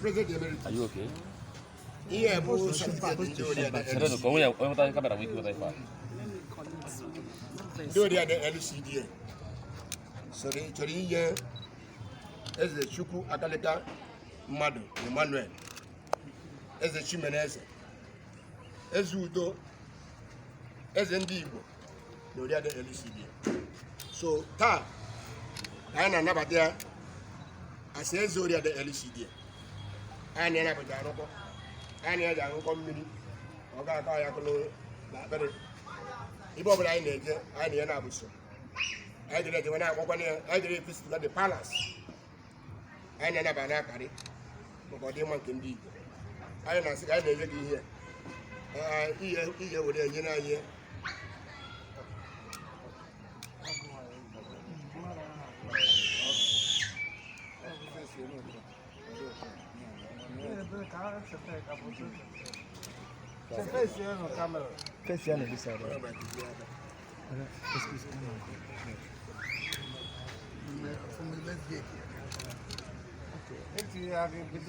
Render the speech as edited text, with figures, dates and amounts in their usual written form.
President Emeritus. Are you okay? Yeah, both certificate do the LCD. So the year as the Chukwukadibia Madu Emmanuel as the Chimenez as Udo as Igbo do the LCD. So ta I never there. I say Zoria the LCD. I never done. I never done mini. Oga Kayakolo, but Ibo I need an abuso. I did it when I walk on here. I did it at the palace. I never banakari. But the man can be. I don't say I never here. Here with a year.